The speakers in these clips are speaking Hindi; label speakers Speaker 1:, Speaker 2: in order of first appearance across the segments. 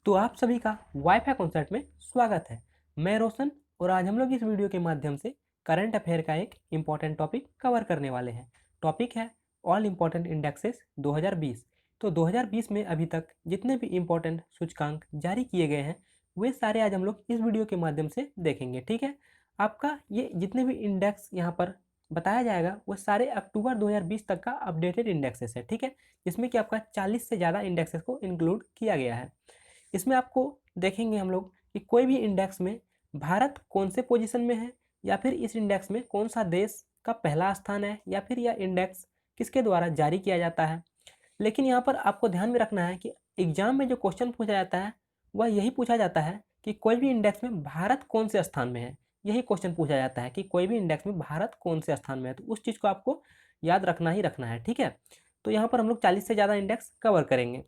Speaker 1: तो आप सभी का वाईफाई कॉन्सेप्ट में स्वागत है। मैं रोशन और आज हम लोग इस वीडियो के माध्यम से करंट अफेयर का एक इम्पॉर्टेंट टॉपिक कवर करने वाले हैं। टॉपिक है ऑल इम्पॉर्टेंट इंडेक्सेस 2020। तो 2020 में अभी तक जितने भी इम्पोर्टेंट सूचकांक जारी किए गए हैं वे सारे आज हम लोग इस वीडियो के माध्यम से देखेंगे। ठीक है, आपका ये जितने भी इंडेक्स यहाँ पर बताया जाएगा वो सारे अक्टूबर 2020 तक का अपडेटेड इंडेक्सेस है। ठीक है, जिसमें कि आपका 40 से ज़्यादा इंडेक्सेस को इंक्लूड किया गया है। इसमें आपको देखेंगे हम लोग कि कोई भी इंडेक्स में भारत कौन से पोजीशन में है, या फिर इस इंडेक्स में कौन सा देश का पहला स्थान है, या फिर यह इंडेक्स किसके द्वारा जारी किया जाता है। लेकिन यहाँ पर आपको ध्यान में रखना है कि एग्जाम में जो क्वेश्चन पूछा जाता है वह यही पूछा जाता है कि कोई भी इंडेक्स में भारत कौन से स्थान में है। यही क्वेश्चन पूछा जाता है कि कोई भी इंडेक्स में भारत कौन से स्थान में है, तो उस चीज़ को आपको याद रखना ही रखना है। ठीक है, तो यहाँ पर हम लोग 40 से ज़्यादा इंडेक्स कवर करेंगे।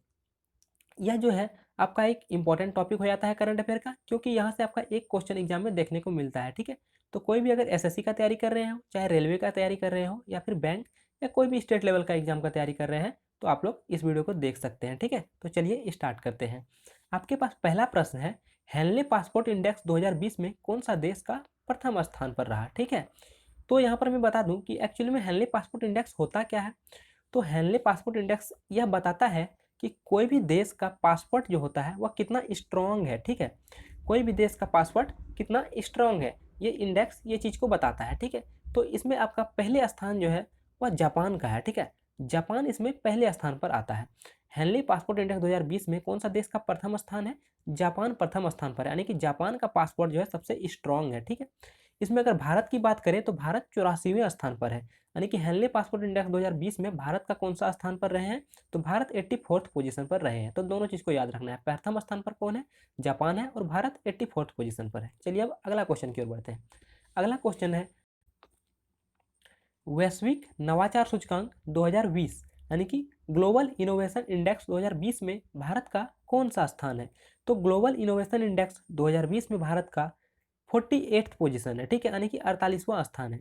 Speaker 1: यह जो है आपका एक इंपॉर्टेंट टॉपिक हो जाता है करंट अफेयर का, क्योंकि यहाँ से आपका एक क्वेश्चन एग्जाम में देखने को मिलता है। ठीक है, तो कोई भी अगर एसएससी का तैयारी कर रहे हो, चाहे रेलवे का तैयारी कर रहे हो, या फिर बैंक या कोई भी स्टेट लेवल का एग्जाम का तैयारी कर रहे हैं, तो आप लोग इस वीडियो को देख सकते हैं। ठीक है, तो चलिए स्टार्ट करते हैं। आपके पास पहला प्रश्न है, हेनले पासपोर्ट इंडेक्स 2020 में कौन सा देश का प्रथम स्थान पर रहा। ठीक है, तो यहाँ पर मैं बता दूं कि एक्चुअली में हेनले पासपोर्ट इंडेक्स होता क्या है। तो हेनले पासपोर्ट इंडेक्स यह बताता है कि कोई भी देश का पासपोर्ट जो होता है वह कितना स्ट्रॉन्ग है। ठीक है, कोई भी देश का पासपोर्ट कितना स्ट्रॉन्ग है, ये इंडेक्स ये चीज़ को बताता है। ठीक है, तो इसमें आपका पहले स्थान जो है वह जापान का है। ठीक है, जापान इसमें पहले स्थान पर आता है। हेनली पासपोर्ट इंडेक्स 2020 में कौन सा देश का प्रथम स्थान है, जापान प्रथम स्थान पर है, यानी कि जापान का पासपोर्ट जो है सबसे स्ट्रॉन्ग है। ठीक है, इसमें अगर भारत की बात करें तो भारत 84वें स्थान पर है, यानी कि हेनली पासपोर्ट इंडेक्स 2020 में भारत का कौन सा स्थान पर रहे हैं, तो भारत 84th पोजीशन पर रहे हैं। तो दोनों चीज़ को याद रखना है, प्रथम स्थान पर कौन है, जापान है, और भारत 84th पोजीशन पर है। चलिए अब अगला क्वेश्चन की ओर बढ़ते हैं। अगला क्वेश्चन है, वैश्विक नवाचार सूचकांक 2020 यानी कि ग्लोबल इनोवेशन इंडेक्स 2020 में भारत का कौन सा स्थान है। तो ग्लोबल इनोवेशन इंडेक्स 2020 में भारत का 48th पोजीशन है। ठीक है, यानी कि 48वां स्थान है।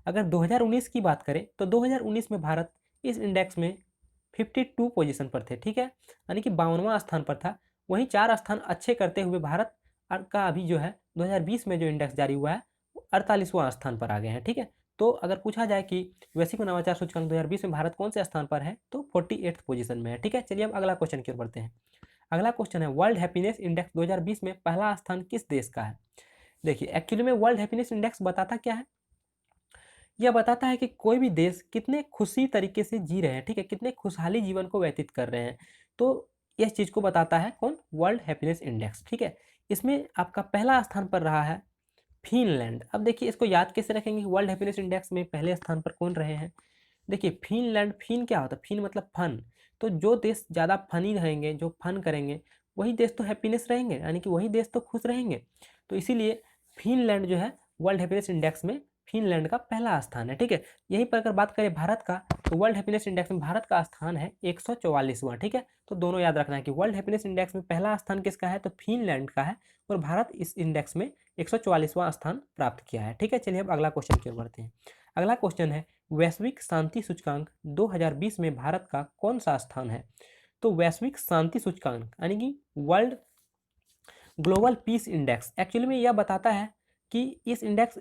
Speaker 1: अगर 2019 की बात करें तो 2019 में भारत इस इंडेक्स में 52 पोजीशन पर थे। ठीक है, यानी कि 52वां स्थान पर था। वहीं 4 स्थान अच्छे करते हुए भारत का अभी जो है 2020 में जो इंडेक्स जारी हुआ है वो 48वां स्थान पर आ गए हैं। ठीक है, तो अगर पूछा जाए कि वैश्विक नवाचार सूचकांक 2020 में भारत कौन से स्थान पर है, तो 48th पोजीशन में है। ठीक है, चलिए अब अगला क्वेश्चन की ओर बढ़ते हैं। अगला क्वेश्चन है, वर्ल्ड हैप्पीनेस इंडेक्स 2020 में पहला स्थान किस देश का है। देखिए, एक्चुअली में वर्ल्ड हैप्पीनेस इंडेक्स बताता क्या है, यह बताता है कि कोई भी देश कितने खुशी तरीके से जी रहे हैं। ठीक है, कितने खुशहाली जीवन को व्यतीत कर रहे हैं, तो इस चीज़ को बताता है कौन, वर्ल्ड हैप्पीनेस इंडेक्स। ठीक है, इसमें आपका पहला स्थान पर रहा है फिनलैंड। अब देखिए इसको याद कैसे रखेंगे, वर्ल्ड हैप्पीनेस इंडेक्स में पहले स्थान पर कौन रहे हैं। देखिए फिनलैंड, फिन क्या होता है, फिन मतलब फन। तो जो देश ज़्यादा फनी रहेंगे, जो फन करेंगे, वही देश तो हैप्पीनेस रहेंगे, यानी कि वही देश तो खुश रहेंगे। तो इसीलिए फिनलैंड जो है वर्ल्ड हैप्पीनेस इंडेक्स में फिनलैंड का पहला स्थान है। ठीक है, यहीं पर अगर बात करें भारत का, तो वर्ल्ड हैप्पीनेस इंडेक्स में भारत का स्थान है 144वां। ठीक है, तो दोनों याद रखना है कि वर्ल्ड हैप्पीनेस इंडेक्स में पहला स्थान किसका है, तो फिनलैंड का है, और भारत इस इंडेक्स में 144वां स्थान प्राप्त किया है। ठीक है, चलिए अब अगला क्वेश्चन की ओर बढ़ते हैं। अगला क्वेश्चन है, वैश्विक शांति सूचकांक 2020 में भारत का कौन सा स्थान है। तो वैश्विक शांति सूचकांक यानी कि world global peace index actually में यह बताता है कि इस इंडेक्स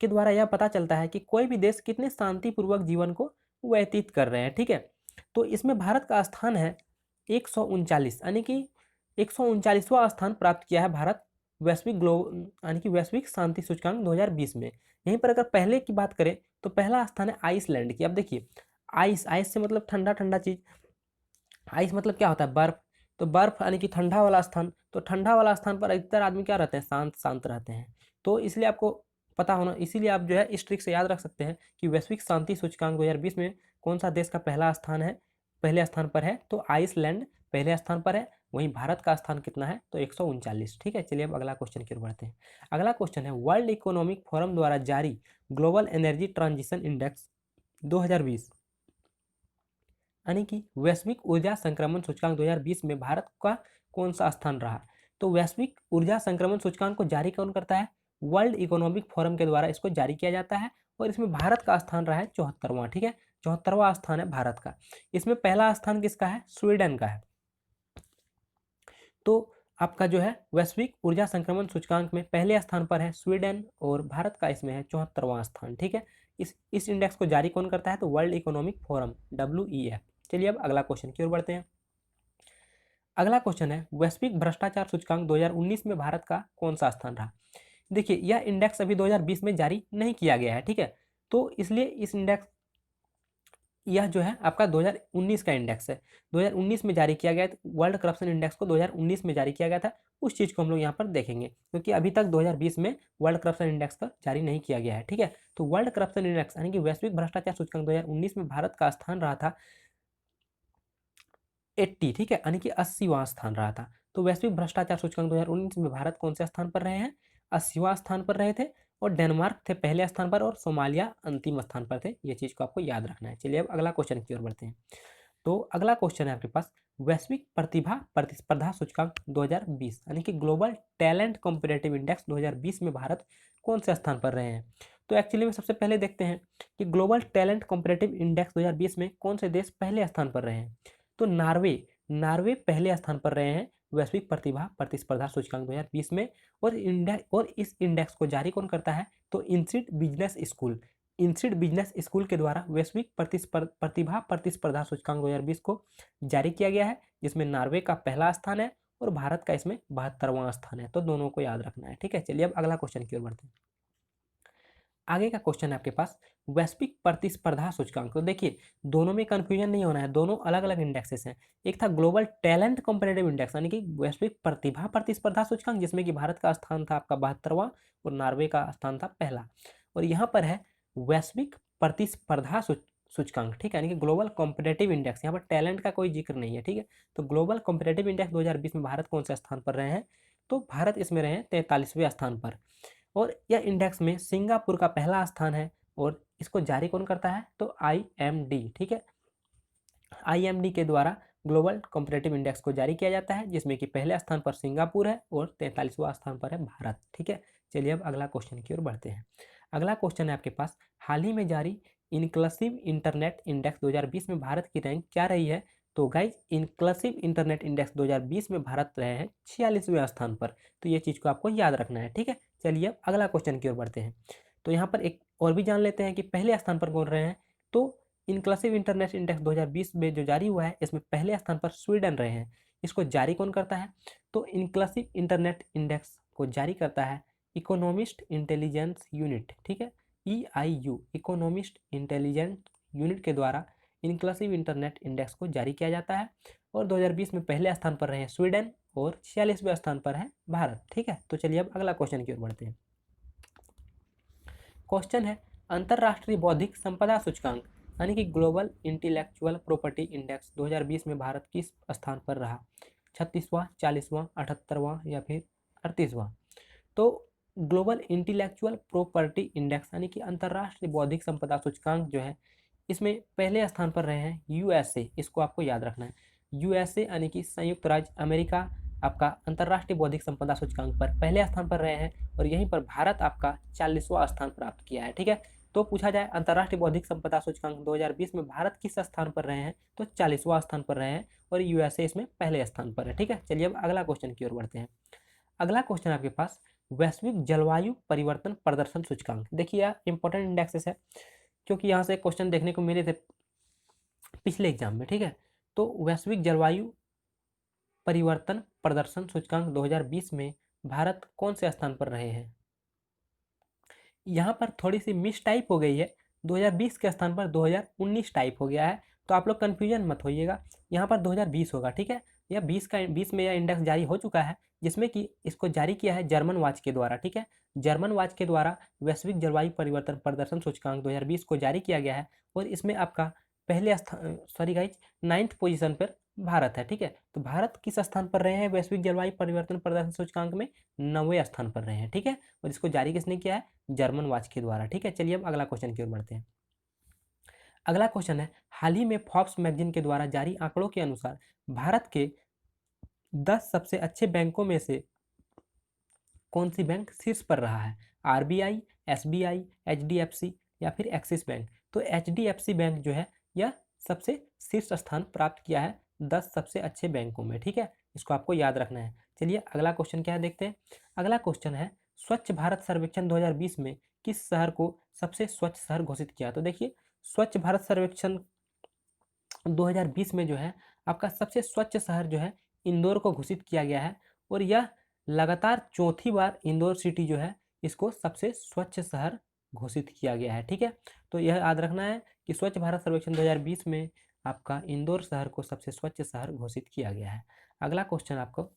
Speaker 1: के द्वारा यह पता चलता है कि कोई भी देश कितने शांतिपूर्वक जीवन को व्यतीत कर रहे हैं। ठीक है, तो इसमें भारत का स्थान है 139, यानी कि 139वां स्थान प्राप्त किया है भारत वैश्विक यानी कि वैश्विक शांति सूचकांक 2020 में। यहीं पर अगर पहले की बात करें तो पहला स्थान है आइसलैंड की। अब देखिए, आइस, आइस से मतलब ठंडा ठंडा चीज़, आइस मतलब क्या होता है, बर्फ। तो बर्फ यानी कि ठंडा वाला स्थान, तो ठंडा वाला स्थान पर अधिकतर आदमी क्या रहते हैं, शांत शांत रहते हैं। तो इसलिए आपको पता होना, इसीलिए आप जो है इस ट्रिक से याद रख सकते हैं कि वैश्विक शांति सूचकांक 2020 में कौन सा देश का पहला स्थान है, पहले स्थान पर है, तो आइसलैंड पहले स्थान पर है। वहीं भारत का स्थान कितना है, तो 139। ठीक है, चलिए अब अगला क्वेश्चन की ओर बढ़ते हैं। अगला क्वेश्चन है, वर्ल्ड इकोनॉमिक फोरम द्वारा जारी ग्लोबल एनर्जी ट्रांजिशन इंडेक्स 2020 यानी कि वैश्विक ऊर्जा संक्रमण सूचकांक 2020 में भारत का कौन सा स्थान रहा। तो वैश्विक ऊर्जा संक्रमण सूचकांक को जारी कौन करता है, वर्ल्ड इकोनॉमिक फोरम के द्वारा इसको जारी किया जाता है, और इसमें भारत का स्थान रहा है 74वां। ठीक है, 74वां स्थान है भारत का। इसमें पहला स्थान किसका है, स्वीडन का है। तो आपका जो है वैश्विक ऊर्जा संक्रमण सूचकांक में पहले स्थान पर है स्वीडन और भारत का इसमें है 74वां स्थान। ठीक है, इस इंडेक्स को जारी कौन करता है? तो वर्ल्ड इकोनॉमिक फोरम WEF। चलिए अब अगला क्वेश्चन की ओर बढ़ते हैं। अगला क्वेश्चन है वैश्विक भ्रष्टाचार सूचकांक 2019 में भारत का कौन सा स्थान रहा? देखिए यह इंडेक्स अभी 2020 में जारी नहीं किया गया है, ठीक है, तो इसलिए इस इंडेक्स यह जो है आपका 2019 का इंडेक्स है, 2019 में जारी किया गया था। वर्ल्ड करप्शन इंडेक्स को 2019 में जारी किया गया था, उस चीज़ को हम लोग यहाँ पर देखेंगे क्योंकि अभी तक 2020 में वर्ल्ड करप्शन इंडेक्स का जारी नहीं किया गया है। ठीक है, तो वर्ल्ड करप्शन इंडेक्स यानी कि वैश्विक भ्रष्टाचार सूचकांक 2019 में भारत का स्थान रहा था 80, ठीक है, यानी कि 80वां स्थान रहा था। तो वैश्विक भ्रष्टाचार सूचकांक 2019 में भारत कौन से स्थान पर रहे हैं? 80वां स्थान पर रहे थे, और डेनमार्क थे पहले स्थान पर और सोमालिया अंतिम स्थान पर थे। ये चीज़ को आपको याद रखना है। चलिए अब अगला क्वेश्चन की ओर बढ़ते हैं। तो अगला क्वेश्चन है आपके पास वैश्विक प्रतिभा प्रतिस्पर्धा सूचकांक 2020 यानी कि ग्लोबल टैलेंट कॉम्पिटिटिव इंडेक्स 2020 में भारत कौन से स्थान पर रहे हैं? तो एक्चुअली में सबसे पहले देखते हैं कि ग्लोबल टैलेंट कॉम्पिटिटिव इंडेक्स 2020 में कौन से देश पहले स्थान पर रहे हैं? तो नार्वे पहले स्थान पर रहे हैं वैश्विक प्रतिभा प्रतिस्पर्धा सूचकांक 2020 में। और इस इंडेक्स को जारी कौन करता है? तो इंसिड बिजनेस स्कूल के द्वारा वैश्विक प्रतिभा प्रतिस्पर्धा सूचकांक 2020 को जारी किया गया है, जिसमें नॉर्वे का पहला स्थान है और भारत का इसमें 72वां स्थान है। तो दोनों को याद रखना है। ठीक है, चलिए अब अगला क्वेश्चन की ओर बढ़ते हैं। आगे का क्वेश्चन है आपके पास वैश्विक प्रतिस्पर्धा सूचकांक। तो देखिए दोनों में कंफ्यूजन नहीं होना है, दोनों अलग अलग इंडेक्सेस हैं। एक था ग्लोबल टैलेंट कॉम्पिटिटिव इंडेक्स यानी कि वैश्विक प्रतिभा प्रतिस्पर्धा सूचकांक, जिसमें कि भारत का स्थान था आपका 72वां और नॉर्वे का स्थान था पहला। और यहाँ पर है वैश्विक प्रतिस्पर्धा सूचकांक, ठीक है, यानी कि ग्लोबल कॉम्पिटिटिव इंडेक्स। यहाँ पर टैलेंट का कोई जिक्र नहीं है। ठीक है, तो ग्लोबल कॉम्पिटिटिव इंडेक्स 2020 में भारत कौन से स्थान पर रहे हैं? तो भारत इसमें रहे हैं 43वें स्थान पर। और यह इंडेक्स में सिंगापुर का पहला स्थान है और इसको जारी कौन करता है? तो IMD। ठीक है, IMD के द्वारा ग्लोबल कॉम्पिटिटिव इंडेक्स को जारी किया जाता है, जिसमें कि पहले स्थान पर सिंगापुर है और 43वां स्थान पर है भारत। ठीक है, चलिए अब अगला क्वेश्चन की ओर बढ़ते हैं। अगला क्वेश्चन है आपके पास हाल ही में जारी इंक्लसिव इंटरनेट इंडेक्स 2020 में भारत की रैंक क्या रही है? तो गाइज इंक्लसिव इंटरनेट इंडेक्स 2020 में भारत रहे हैं 46वें स्थान पर। तो ये चीज़ को आपको याद रखना है। ठीक है, चलिए अब अगला क्वेश्चन की ओर बढ़ते हैं। तो यहाँ पर एक और भी जान लेते हैं कि पहले स्थान पर कौन रहे हैं। तो इनक्लसिव इंटरनेट इंडेक्स 2020 में जो जारी हुआ है इसमें पहले स्थान पर स्वीडन रहे हैं। इसको जारी कौन करता है? तो इनक्लसिव इंटरनेट इंडेक्स को जारी करता है इकोनॉमिस्ट इंटेलिजेंस यूनिट। ठीक है, EIU इकोनॉमिस्ट इंटेलिजेंस यूनिट के द्वारा इनक्लसिव इंटरनेट इंडेक्स को जारी किया जाता है। और 2020 में पहले स्थान पर रहे हैं स्वीडन और 46वें स्थान पर है भारत। ठीक है, तो चलिए अब अगला क्वेश्चन की ओर बढ़ते हैं। क्वेश्चन है अंतरराष्ट्रीय बौद्धिक संपदा सूचकांक यानी कि ग्लोबल इंटेलेक्चुअल प्रॉपर्टी इंडेक्स 2020 में भारत किस स्थान पर रहा? 36वां, 40वां, 78वां या फिर 38वां? तो ग्लोबल इंटेलेक्चुअल प्रॉपर्टी इंडेक्स यानी कि अंतरराष्ट्रीय बौद्धिक संपदा सूचकांक जो है इसमें पहले स्थान पर रहे हैं USA। इसको आपको याद रखना है। USA यानी कि संयुक्त राज्य अमेरिका आपका अंतरराष्ट्रीय बौद्धिक संपदा सूचकांक पर पहले स्थान पर रहे हैं और यहीं पर भारत आपका 40वां स्थान प्राप्त किया है। ठीक है, तो पूछा जाए अंतरराष्ट्रीय बौद्धिक संपदा सूचकांक 2020 में भारत किस स्थान पर रहे हैं? तो 40वां स्थान पर रहे हैं और USA इसमें पहले स्थान पर है। ठीक है, चलिए अब अगला क्वेश्चन की ओर बढ़ते हैं। अगला क्वेश्चन आपके पास वैश्विक जलवायु परिवर्तन प्रदर्शन सूचकांक। देखिए यह इंपॉर्टेंट इंडेक्सेस है क्योंकि यहाँ से क्वेश्चन देखने को मिले थे पिछले एग्जाम में। ठीक है, तो वैश्विक जलवायु परिवर्तन प्रदर्शन सूचकांक 2020 में भारत कौन से स्थान पर रहे हैं? यहाँ पर थोड़ी सी मिस टाइप हो गई है, 2020 के स्थान पर 2019 टाइप हो गया है, तो आप लोग कन्फ्यूजन मत होइएगा, यहाँ पर 2020 होगा। ठीक है, यह 20 में यह इंडेक्स जारी हो चुका है, जिसमें कि इसको जारी किया है जर्मन वाच के द्वारा। ठीक है, जर्मन वाच के द्वारा वैश्विक जलवायु परिवर्तन प्रदर्शन सूचकांक 2020 को जारी किया गया है और इसमें आपका पहले स्थान सॉरी गाइज 9th पोजीशन पर भारत है। ठीक है, तो भारत किस स्थान पर रहे हैं वैश्विक जलवायु परिवर्तन प्रदर्शन सूचकांक में? 9वें स्थान पर रहे हैं। ठीक है, और इसको जारी किसने किया है? जर्मन वाच के द्वारा। ठीक है, चलिए अब अगला क्वेश्चन की ओर बढ़ते हैं। अगला क्वेश्चन है हाल ही में फोर्ब्स मैगजीन के द्वारा जारी आंकड़ों के अनुसार भारत के 10 सबसे अच्छे बैंकों में से कौन सी बैंक शीर्ष पर रहा है? RBI, SBI, HDFC या फिर एक्सिस बैंक? तो HDFC बैंक जो है यह सबसे शीर्ष स्थान प्राप्त किया है 10 सबसे अच्छे बैंकों में। ठीक है, इसको आपको याद रखना है। चलिए अगला क्वेश्चन क्या है देखते हैं। अगला क्वेश्चन है स्वच्छ भारत सर्वेक्षण 2020 में किस शहर को सबसे स्वच्छ शहर घोषित किया। तो देखिए स्वच्छ भारत सर्वेक्षण 2020 में जो है आपका सबसे स्वच्छ शहर जो है इंदौर को घोषित किया गया है, और यह लगातार चौथी बार इंदौर सिटी जो है इसको सबसे स्वच्छ शहर घोषित किया गया है। ठीक है, तो यह याद रखना है कि स्वच्छ भारत सर्वेक्षण 2020 में आपका इंदौर शहर को सबसे स्वच्छ शहर घोषित किया गया है। अगला क्वेश्चन आपको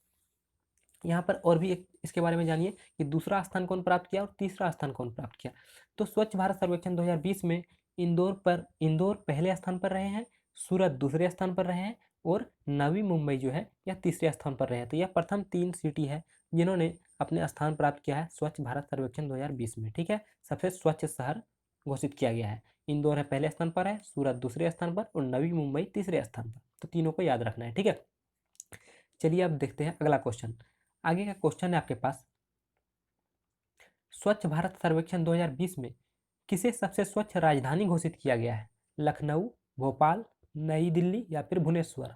Speaker 1: यहाँ पर और भी एक इसके बारे में जानिए कि दूसरा स्थान कौन प्राप्त किया और तीसरा स्थान कौन प्राप्त किया। तो स्वच्छ भारत सर्वेक्षण 2020 में इंदौर पहले स्थान पर रहे हैं, सूरत दूसरे स्थान पर रहे हैं, और नवी मुंबई जो है यह तीसरे स्थान पर रहे हैं। तो यह प्रथम 3 सिटी है जिन्होंने अपने स्थान प्राप्त किया है स्वच्छ भारत सर्वेक्षण 2020 में। ठीक है, सबसे स्वच्छ शहर घोषित किया गया है। इंदौर है पहले स्थान पर है, सूरत दूसरे स्थान पर और नवी मुंबई तीसरे स्थान पर। तो तीनों को याद रखना है। ठीक है, चलिए अब देखते हैं अगला क्वेश्चन। आगे का क्वेश्चन है आपके पास, स्वच्छ भारत सर्वेक्षण 2020 में किसे सबसे स्वच्छ राजधानी घोषित किया गया है। लखनऊ, भोपाल, नई दिल्ली या फिर भुवनेश्वर।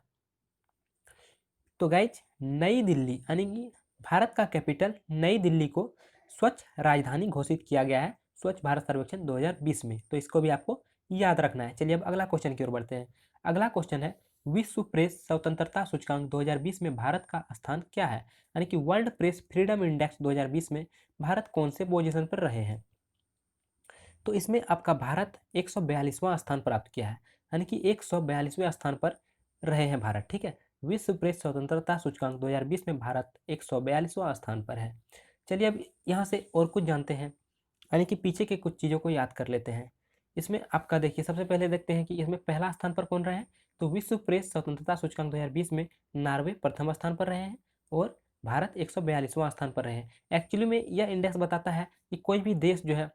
Speaker 1: तो गाइज नई दिल्ली यानी कि भारत का कैपिटल नई दिल्ली को स्वच्छ राजधानी घोषित किया गया है स्वच्छ भारत सर्वेक्षण 2020 में। तो इसको भी आपको याद रखना है। चलिए अब अगला क्वेश्चन की ओर बढ़ते हैं। अगला क्वेश्चन है विश्व प्रेस स्वतंत्रता सूचकांक 2020 में भारत का स्थान क्या है, यानी कि वर्ल्ड प्रेस फ्रीडम इंडेक्स 2020 में भारत कौन से पोजीशन पर रहे हैं। तो इसमें आपका भारत 142वां स्थान प्राप्त किया है, यानी कि 142वें स्थान पर रहे हैं भारत। ठीक है, विश्व प्रेस स्वतंत्रता सूचकांक 2020 में भारत 142वां स्थान पर है। चलिए अब यहाँ से और कुछ जानते हैं, यानी कि पीछे के कुछ चीज़ों को याद कर लेते हैं। इसमें आपका देखिए सबसे पहले देखते हैं कि इसमें पहला स्थान पर कौन रहे हैं। तो विश्व प्रेस स्वतंत्रता सूचकांक 2020 में नॉर्वे प्रथम स्थान पर रहे हैं और भारत 142वां स्थान पर रहे हैं। एक्चुअली में यह इंडेक्स बताता है कि कोई भी देश जो है,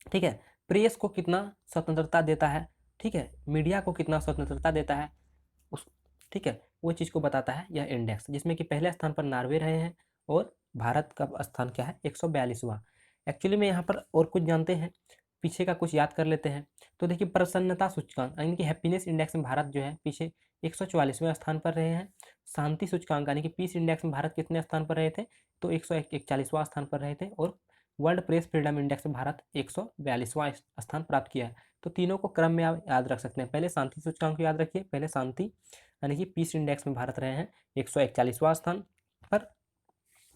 Speaker 1: ठीक है, प्रेस को कितना स्वतंत्रता देता है, ठीक है, मीडिया को कितना स्वतंत्रता देता है उस, ठीक है, वो चीज़ को बताता है यह इंडेक्स, जिसमें कि पहले स्थान पर नॉर्वे रहे हैं और भारत का स्थान क्या है 142वां। एक्चुअली में यहाँ पर और कुछ जानते हैं, पीछे का कुछ याद कर लेते हैं। तो देखिए प्रसन्नता सूचकांक यानी कि हैप्पीनेस इंडेक्स में भारत जो है पीछे 144वें स्थान पर रहे हैं। शांति सूचकांक यानी कि पीस इंडेक्स में भारत कितने स्थान पर रहे थे, तो 141वां स्थान पर रहे थे। और वर्ल्ड प्रेस फ्रीडम इंडेक्स में भारत 142वां स्थान प्राप्त किया है। तो तीनों को क्रम में आप याद रख सकते हैं। पहले शांति सूचकांक को याद रखिए, पहले शांति यानी कि पीस इंडेक्स में भारत रहे हैं 141वां स्थान पर।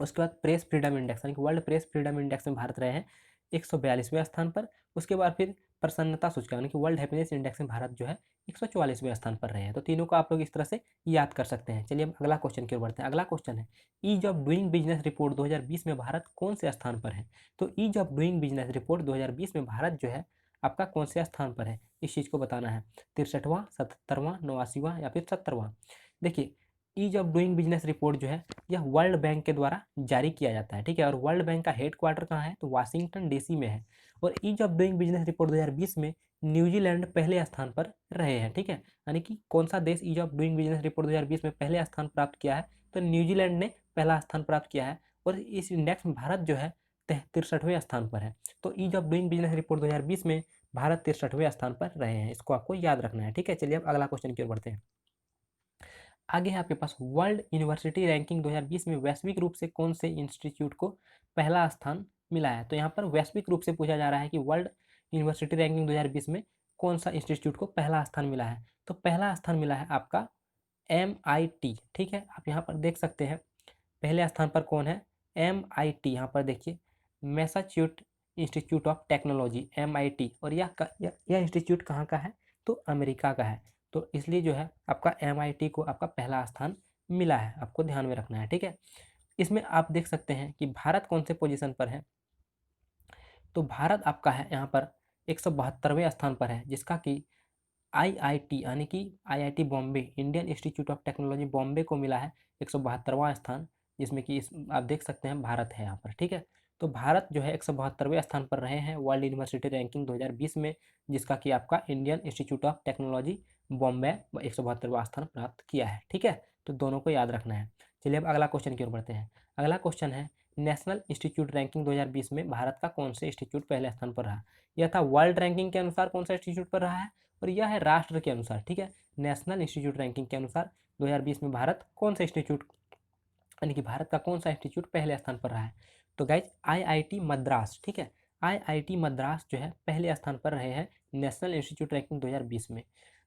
Speaker 1: उसके बाद प्रेस फ्रीडम इंडेक्स यानी कि वर्ल्ड प्रेस फ्रीडम इंडेक्स में भारत रहे हैं 142वें स्थान पर। उसके बाद फिर प्रसन्नता सूचकांक यानी कि वर्ल्ड हैप्पीनेस इंडेक्स में भारत जो है 144वें स्थान पर रहे हैं। तो तीनों को आप लोग इस तरह से याद कर सकते हैं। चलिए अब अगला क्वेश्चन की ओर बढ़ते हैं। अगला क्वेश्चन है ease of doing business report 2020 में भारत कौन से स्थान पर है। तो ease of doing business report 2020 में भारत जो है आपका कौन से स्थान पर है, इस चीज़ को बताना है। 63वां, 77वां, 89वां या फिर 70वां। देखिए ease of doing business report जो है यह वर्ल्ड बैंक के द्वारा जारी किया जाता है। ठीक है, और वर्ल्ड बैंक का हेडक्वार्टर कहाँ है, तो वाशिंगटन डीसी में है। और ease of doing business report 2020 में न्यूजीलैंड पहले स्थान पर रहे हैं। ठीक है, यानी कि कौन सा देश ease of doing business report 2020 में पहले स्थान प्राप्त किया है, तो न्यूजीलैंड ने पहला स्थान प्राप्त किया है। और इस इंडेक्स में भारत जो है 63वें स्थान पर है। तो ease of doing business report 2020 में भारत 63वें स्थान पर रहे हैं, इसको आपको याद रखना है। ठीक है, चलिए अब अगला क्वेश्चन की ओर बढ़ते हैं। आगे है आपके पास वर्ल्ड यूनिवर्सिटी रैंकिंग 2020 में वैश्विक रूप से कौन से इंस्टीट्यूट को पहला स्थान मिला है। तो यहाँ पर वैश्विक रूप से पूछा जा रहा है कि वर्ल्ड यूनिवर्सिटी रैंकिंग 2020 में कौन सा इंस्टीट्यूट को पहला स्थान मिला है। तो पहला स्थान मिला है आपका MIT। ठीक है, आप यहाँ पर देख सकते हैं पहले स्थान पर कौन है, MIT। यहाँ पर देखिए मैसाच्यूट इंस्टीट्यूट ऑफ टेक्नोलॉजी MIT, और यह इंस्टीट्यूट कहाँ का है, तो अमेरिका का है। तो इसलिए जो है आपका MIT को आपका पहला स्थान मिला है, आपको ध्यान में रखना है। ठीक है, इसमें आप देख सकते हैं कि भारत कौन से पोजीशन पर है। तो भारत आपका है यहाँ पर 172वें स्थान पर है, जिसका कि IIT यानी कि IIT Bombay Indian Institute of Technology Bombay को मिला है 172वां स्थान, जिसमें कि आप देख सकते हैं भारत है यहाँ पर। ठीक है, तो भारत जो है 172वें स्थान पर रहे हैं वर्ल्ड यूनिवर्सिटी रैंकिंग 2020 में, जिसका कि आपका Indian Institute of Technology Bombay 172वां स्थान प्राप्त किया है। ठीक है, तो दोनों को याद रखना है। चलिए अब अगला क्वेश्चन की ओर बढ़ते हैं। अगला क्वेश्चन है नेशनल इंस्टीट्यूट रैंकिंग 2020 में भारत का कौन से इंस्टीट्यूट पहले स्थान पर रहा। यह था वर्ल्ड रैंकिंग के अनुसार कौन सा इंस्टीट्यूट पर रहा है, और यह है राष्ट्र के अनुसार। ठीक है, नेशनल इंस्टीट्यूट रैंकिंग के अनुसार 2020 में भारत कौन से इंस्टीट्यूट यानी कि भारत का कौन सा इंस्टीट्यूट पहले स्थान पर रहा है? तो गाइज आईआईटी मद्रास, ठीक है, आईआईटी मद्रास जो है पहले स्थान पर रहे हैं नेशनल इंस्टीट्यूट रैंकिंग 2020 में।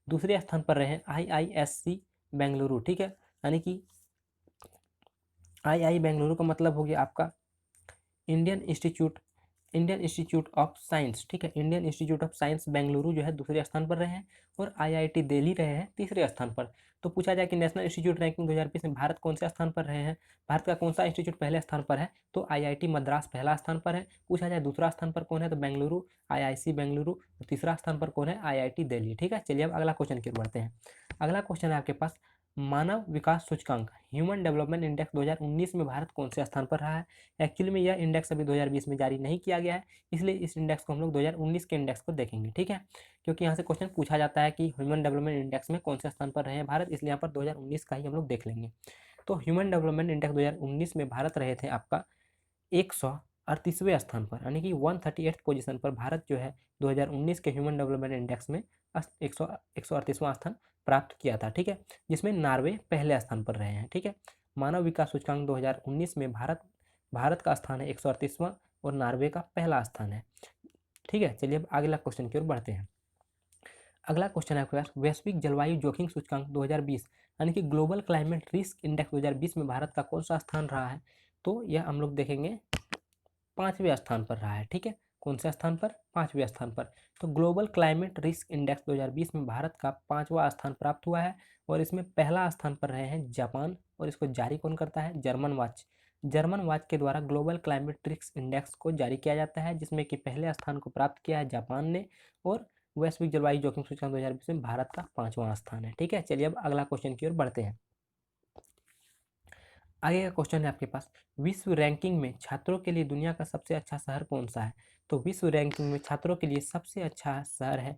Speaker 1: दूसरे स्थान पर रहे हैं आईआईएससी बेंगलुरु, ठीक है, यानी कि आई बेंगलुरु का मतलब हो गया आपका इंडियन इंस्टीट्यूट ऑफ साइंस, ठीक है, Indian Institute of science Bengaluru जो है दूसरे स्थान पर रहे हैं और आईआईटी दिल्ली रहे हैं तीसरे स्थान पर। तो पूछा जाए कि नेशनल इंस्टीट्यूट रैंकिंग 2020 में भारत कौन से स्थान पर रहे हैं, भारत का कौन सा इंस्टीट्यूट पहले स्थान पर है? तो आईआईटी मद्रास पहला स्थान पर है। पूछा जाए दूसरा स्थान पर कौन है, तो बेंगलुरु, आईआईसी बेंगलुरु। और तीसरा स्थान पर कौन है? आईआईटी दिल्ली, ठीक है। चलिए अब अगला क्वेश्चन की ओर बढ़ते हैं। अगला क्वेश्चन है आपके पास, मानव विकास सूचकांक ह्यूमन डेवलपमेंट इंडेक्स 2019 में भारत कौन से स्थान पर रहा है? एक्चुअली में यह इंडेक्स अभी 2020 में जारी नहीं किया गया है, इसलिए इस इंडेक्स को हम लोग 2019 के इंडेक्स को देखेंगे, ठीक है, क्योंकि यहाँ से क्वेश्चन पूछा जाता है कि ह्यूमन डेवलपमेंट इंडेक्स में कौन से स्थान पर रहे हैं भारत, इसलिए यहाँ पर 2019 का ही हम लोग देख लेंगे। तो ह्यूमन डेवलपमेंट इंडेक्स 2019 में भारत रहे थे आपका 138वें स्थान पर, यानी कि 138 पोजीशन पर भारत जो है 2019 के ह्यूमन डेवलपमेंट इंडेक्स में 138वां स्थान प्राप्त किया था, ठीक है, जिसमें नॉर्वे पहले स्थान पर रहे हैं, ठीक है। मानव विकास सूचकांक 2019 में भारत का स्थान है 138वां और नॉर्वे का पहला स्थान है, ठीक है। चलिए अब अगला क्वेश्चन की ओर बढ़ते हैं। अगला क्वेश्चन है आपके पास, वैश्विक जलवायु जोखिम सूचकांक 2020 यानी कि ग्लोबल क्लाइमेट रिस्क इंडेक्स 2020 में भारत का कौन सा स्थान रहा है? तो यह हम लोग देखेंगे 5वें स्थान पर रहा है, ठीक है। कौन से स्थान पर? 5वें स्थान पर। तो ग्लोबल क्लाइमेट रिस्क इंडेक्स 2020 में भारत का 5वां स्थान प्राप्त हुआ है और इसमें पहला स्थान पर रहे हैं जापान, और इसको जारी कौन करता है? German watch. जर्मन वॉच के द्वारा ग्लोबल क्लाइमेट रिस्क इंडेक्स को जारी किया जाता है, जिसमें कि पहले स्थान को प्राप्त किया है जापान ने, और वैश्विक जलवायु जोखिम सूचकांक 2020 में भारत का 5वां स्थान है, ठीक है। चलिए अब अगला क्वेश्चन की ओर बढ़ते हैं। आगे का क्वेश्चन है आपके पास, विश्व रैंकिंग में छात्रों के लिए दुनिया का सबसे अच्छा शहर कौन सा है? तो विश्व रैंकिंग में छात्रों के लिए सबसे अच्छा शहर है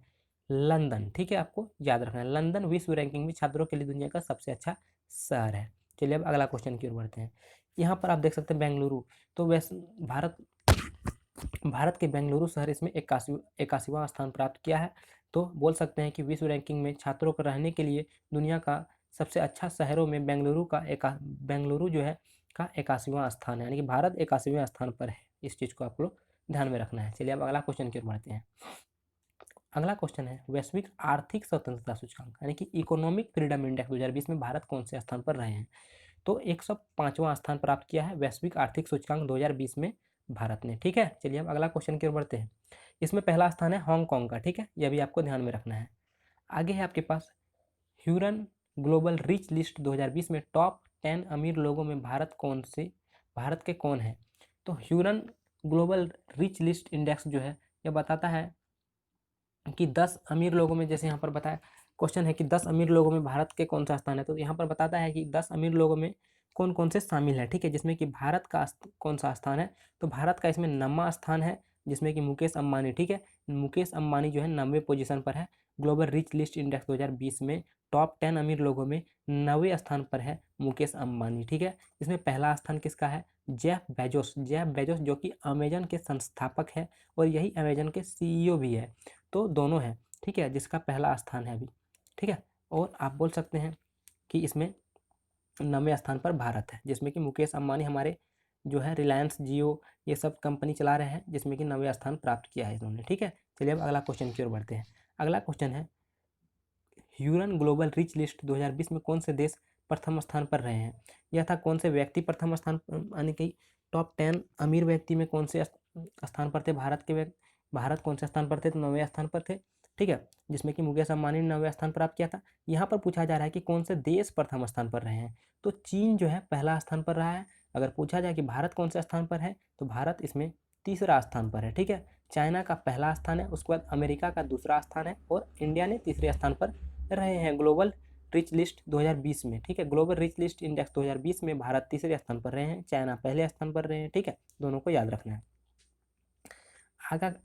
Speaker 1: लंदन, ठीक है, आपको याद रखना है, लंदन विश्व रैंकिंग में छात्रों के लिए दुनिया का सबसे अच्छा शहर है। चलिए अब अगला क्वेश्चन की ओर बढ़ते हैं। यहाँ पर आप देख सकते हैं बेंगलुरु, तो वैसे भारत के बेंगलुरु शहर इसमें 81वां स्थान प्राप्त किया है। तो बोल सकते हैं कि विश्व रैंकिंग में छात्रों को रहने के लिए दुनिया का सबसे अच्छा शहरों में बेंगलुरु जो है का 81वां स्थान है, यानी कि भारत 81वें स्थान पर है। इस चीज़ को आप लोग ध्यान में रखना है। चलिए अब अगला क्वेश्चन की ओर बढ़ते हैं। अगला क्वेश्चन है, वैश्विक आर्थिक स्वतंत्रता सूचकांक यानी कि इकोनॉमिक फ्रीडम इंडेक्स 2020 में भारत कौन से स्थान पर रहे हैं? तो 105वां स्थान प्राप्त किया है वैश्विक आर्थिक सूचकांक 2020 में भारत ने, ठीक है। चलिए अब अगला क्वेश्चन की ओर बढ़ते हैं। इसमें पहला स्थान है हांगकांग का, ठीक है, यह भी आपको ध्यान में रखना है। आगे है आपके पास ह्यूरन ग्लोबल रिच लिस्ट 2020 में टॉप 10 अमीर लोगों में भारत के कौन है? तो Hurun global rich list index जो है यह बताता है कि 10 अमीर लोगों में, जैसे यहाँ पर बताया क्वेश्चन है कि 10 अमीर लोगों में भारत के कौन सा स्थान है, तो यहाँ पर बताता है कि 10 अमीर लोगों में कौन कौन से शामिल है, ठीक है, जिसमें कि भारत का कौन सा स्थान है? तो भारत का इसमें 9वां स्थान है, जिसमें कि मुकेश अंबानी, ठीक है, मुकेश अंबानी जो है 9वें पोजीशन पर है। ग्लोबल रिच लिस्ट इंडेक्स 2020 में टॉप 10 अमीर लोगों में 9वें स्थान पर है मुकेश अंबानी, ठीक है। इसमें पहला स्थान किसका है? जेफ बेजोस जो कि अमेजन के संस्थापक है और यही अमेजन के सीईओ भी है, तो दोनों हैं, ठीक है, जिसका पहला स्थान है अभी, ठीक है। और आप बोल सकते हैं कि इसमें 9वें स्थान पर भारत है, जिसमें कि मुकेश अंबानी हमारे जो है रिलायंस जियो ये सब कंपनी चला रहे हैं, जिसमें कि 9वें स्थान प्राप्त किया है इन्होंने, ठीक है। चलिए अब अगला क्वेश्चन की ओर बढ़ते हैं। अगला क्वेश्चन है, ह्यूरन ग्लोबल रिच लिस्ट 2020 में कौन से देश प्रथम स्थान पर रहे हैं? यह था कौन से व्यक्ति प्रथम स्थान, यानी कि टॉप 10 अमीर व्यक्ति में कौन से स्थान पर थे? भारत कौन से स्थान पर थे? तो 9वें स्थान पर थे, ठीक है, जिसमें कि मुकेश अंबानी ने 9वें स्थान प्राप्त किया था। यहाँ पर पूछा जा रहा है कि कौन से देश प्रथम स्थान पर रहे हैं, तो चीन जो है पहला स्थान पर रहा है। अगर पूछा जाए कि भारत कौन से स्थान पर है, तो भारत इसमें तीसरा स्थान पर है, ठीक है। चाइना का पहला स्थान है, उसके बाद अमेरिका का दूसरा स्थान है और इंडिया ने तीसरे स्थान पर रहे हैं ग्लोबल रिच लिस्ट 2020 में, ठीक है। ग्लोबल रिच लिस्ट इंडेक्स 2020 में भारत तीसरे स्थान पर रहे हैं, चाइना पहले स्थान पर रहे हैं, ठीक है, दोनों को याद रखना है।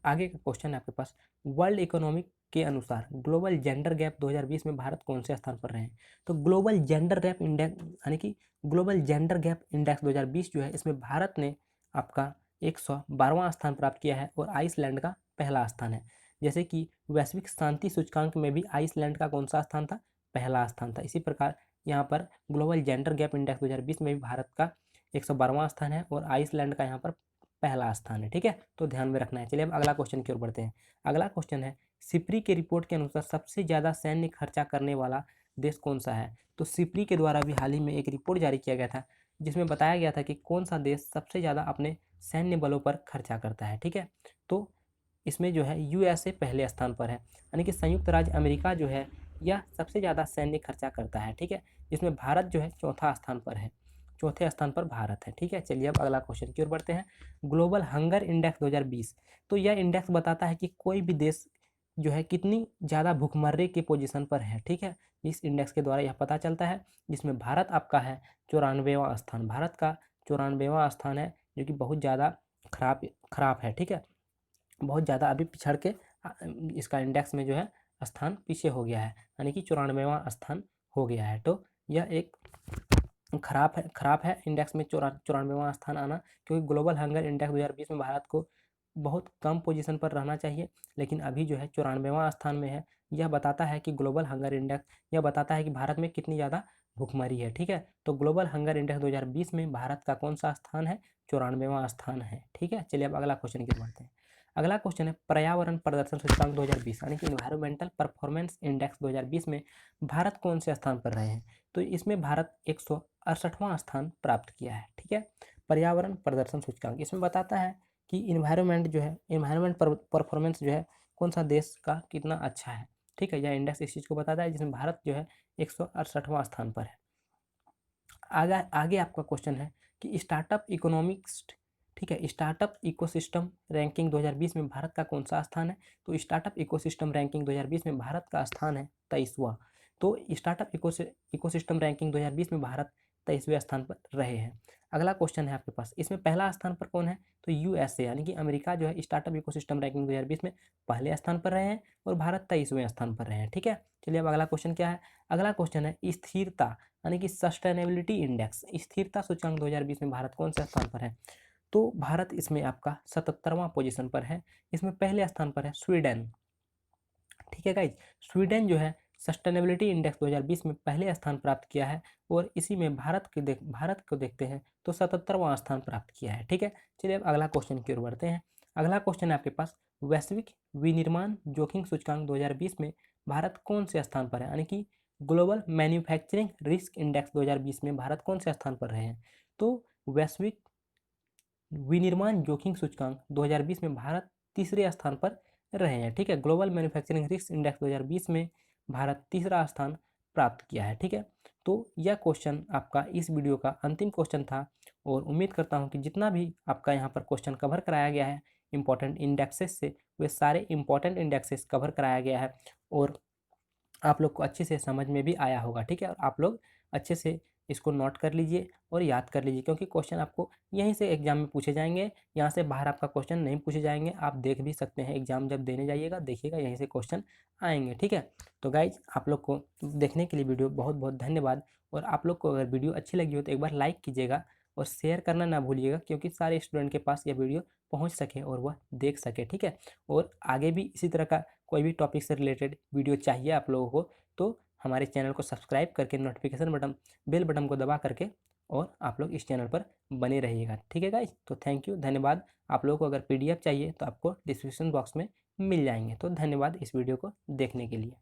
Speaker 1: आगे का क्वेश्चन है आपके पास, वर्ल्ड इकोनॉमिक के अनुसार ग्लोबल जेंडर गैप 2020 में भारत कौन से स्थान पर रहे हैं? तो ग्लोबल जेंडर गैप इंडेक्स यानी कि ग्लोबल जेंडर गैप इंडेक्स 2020 जो है इसमें भारत ने आपका 112वां स्थान प्राप्त किया है और आइसलैंड का पहला स्थान है। जैसे कि वैश्विक शांति सूचकांक में भी आइसलैंड का कौन सा स्थान था? पहला स्थान था। इसी प्रकार यहाँ पर ग्लोबल जेंडर गैप इंडेक्स 2020 में भी भारत का 112वां स्थान है और आइसलैंड का यहाँ पर पहला स्थान है। ठीक है, तो ध्यान में रखना है। चलिए अब अगला क्वेश्चन की ओर बढ़ते हैं। अगला क्वेश्चन है, सिप्री के रिपोर्ट के अनुसार सबसे ज़्यादा सैन्य खर्चा करने वाला देश कौन सा है? तो सिप्री के द्वारा भी हाल ही में एक रिपोर्ट जारी किया गया था, जिसमें बताया गया था कि कौन सा देश सबसे ज़्यादा अपने सैन्य बलों पर खर्चा करता है। ठीक है, तो इसमें जो है यूएसए पहले स्थान पर है, यानी कि संयुक्त राज्य अमेरिका जो है यह सबसे ज़्यादा सैन्य खर्चा करता है। ठीक है, जिसमें भारत जो है चौथा स्थान पर है, चौथे स्थान पर भारत है। ठीक है, चलिए अब अगला क्वेश्चन की ओर बढ़ते हैं। ग्लोबल हंगर इंडेक्स 2020, तो यह इंडेक्स बताता है कि कोई भी देश जो है कितनी ज़्यादा भूखमर्री की पोजीशन पर है। ठीक है, इस इंडेक्स के द्वारा यह पता चलता है, जिसमें भारत आपका है 94वां स्थान। भारत का 94वां स्थान है, जो कि बहुत ज़्यादा खराब खराब है। ठीक है, बहुत ज़्यादा अभी पिछड़ के इसका इंडेक्स में जो है स्थान पीछे हो गया है, यानी कि 94वां स्थान हो गया है। तो यह एक खराब है इंडेक्स में 94वां स्थान आना, क्योंकि ग्लोबल हंगर इंडेक्स 2020 में भारत को बहुत कम पोजीशन पर रहना चाहिए, लेकिन अभी जो है 94वां स्थान में है। यह बताता है कि ग्लोबल हंगर इंडेक्स, यह बताता है कि भारत में कितनी ज़्यादा भूखमरी है। ठीक है, तो ग्लोबल हंगर इंडेक्स 2020 में भारत का कौन सा स्थान है? 94वां स्थान है। ठीक है, चलिए अब अगला क्वेश्चन की बढ़ते हैं। अगला क्वेश्चन है, पर्यावरण प्रदर्शन सूचकांक 2020 यानी कि इन्वायरमेंटल परफॉर्मेंस इंडेक्स 2020 में भारत कौन से स्थान पर रहे हैं? तो इसमें भारत 168वां स्थान प्राप्त किया है। ठीक है, पर्यावरण प्रदर्शन सूचकांक इसमें बताता है कि इन्वायरमेंट जो है, इन्वायरमेंट परफॉर्मेंस जो है कौन सा देश का कितना अच्छा है। ठीक है, यह इंडेक्स इस चीज़ को बताता है, जिसमें भारत जो है 168वां स्थान पर है। आगे आगे आपका क्वेश्चन है कि स्टार्टअप इकोनॉमिक्स, ठीक है, स्टार्टअप इकोसिस्टम रैंकिंग 2020 में भारत का कौन सा स्थान है? तो स्टार्टअप इकोसिस्टम रैंकिंग 2020 में भारत का स्थान है 23वां। तो स्टार्टअप इकोसिस्टम रैंकिंग 2020 में भारत 23वें स्थान पर रहे हैं। अगला क्वेश्चन है आपके पास, इसमें पहला स्थान पर कौन है? तो यूएसए यानी कि अमेरिका जो है स्टार्टअप इकोसिस्टम रैंकिंग 2020 में पहले स्थान पर रहे हैं और भारत 23वें स्थान पर रहे हैं। ठीक है, चलिए अब अगला क्वेश्चन क्या है? अगला क्वेश्चन है स्थिरता यानी कि सस्टेनेबिलिटी इंडेक्स, स्थिरता सूचकांक 2020 में भारत कौन से स्थान पर है? तो भारत इसमें आपका 77वां पोजीशन पर है। इसमें पहले स्थान पर है स्वीडन। ठीक है गाइज, स्वीडन जो है सस्टेनेबिलिटी इंडेक्स 2020 में पहले स्थान प्राप्त किया है और इसी में भारत को देखते हैं तो 77वां स्थान प्राप्त किया है। ठीक है, चलिए अब अगला क्वेश्चन की ओर बढ़ते हैं। अगला क्वेश्चन है आपके पास, वैश्विक विनिर्माण जोखिम सूचकांक 2020 में भारत कौन से स्थान पर है? यानी कि ग्लोबल मैन्युफैक्चरिंग रिस्क इंडेक्स 2020 में भारत कौन से स्थान पर रहे हैं? तो वैश्विक विनिर्माण जोखिम सूचकांक 2020 में भारत तीसरे स्थान पर रहे हैं। ठीक है, ग्लोबल मैन्युफैक्चरिंग रिस्क इंडेक्स 2020 में भारत तीसरा स्थान प्राप्त किया है। ठीक है, तो यह क्वेश्चन आपका इस वीडियो का अंतिम क्वेश्चन था और उम्मीद करता हूं कि जितना भी आपका यहाँ पर क्वेश्चन कवर कराया गया है इंपॉर्टेंट इंडेक्सेस से, वे सारे इंपॉर्टेंट इंडेक्सेस कवर कराया गया है और आप लोग को अच्छे से समझ में भी आया होगा। ठीक है, और आप लोग अच्छे से इसको नोट कर लीजिए और याद कर लीजिए, क्योंकि क्वेश्चन आपको यहीं से एग्जाम में पूछे जाएंगे, यहाँ से बाहर आपका क्वेश्चन नहीं पूछे जाएंगे। आप देख भी सकते हैं, एग्जाम जब देने जाइएगा देखिएगा यहीं से क्वेश्चन आएंगे। ठीक है, तो गाइज आप लोग को देखने के लिए वीडियो बहुत बहुत धन्यवाद। और आप लोग को अगर वीडियो अच्छी लगी हो तो एक बार लाइक कीजिएगा और शेयर करना ना भूलिएगा, क्योंकि सारे स्टूडेंट के पास यह वीडियो पहुँच सके और वह देख सके। ठीक है, और आगे भी इसी तरह का कोई भी टॉपिक से रिलेटेड वीडियो चाहिए आप लोगों को तो हमारे चैनल को सब्सक्राइब करके नोटिफिकेशन बटन, बेल बटन को दबा करके और आप लोग इस चैनल पर बने रहिएगा। ठीक है गाइज, तो थैंक यू, धन्यवाद। आप लोगों को अगर पीडीएफ चाहिए तो आपको डिस्क्रिप्शन बॉक्स में मिल जाएंगे। तो धन्यवाद इस वीडियो को देखने के लिए।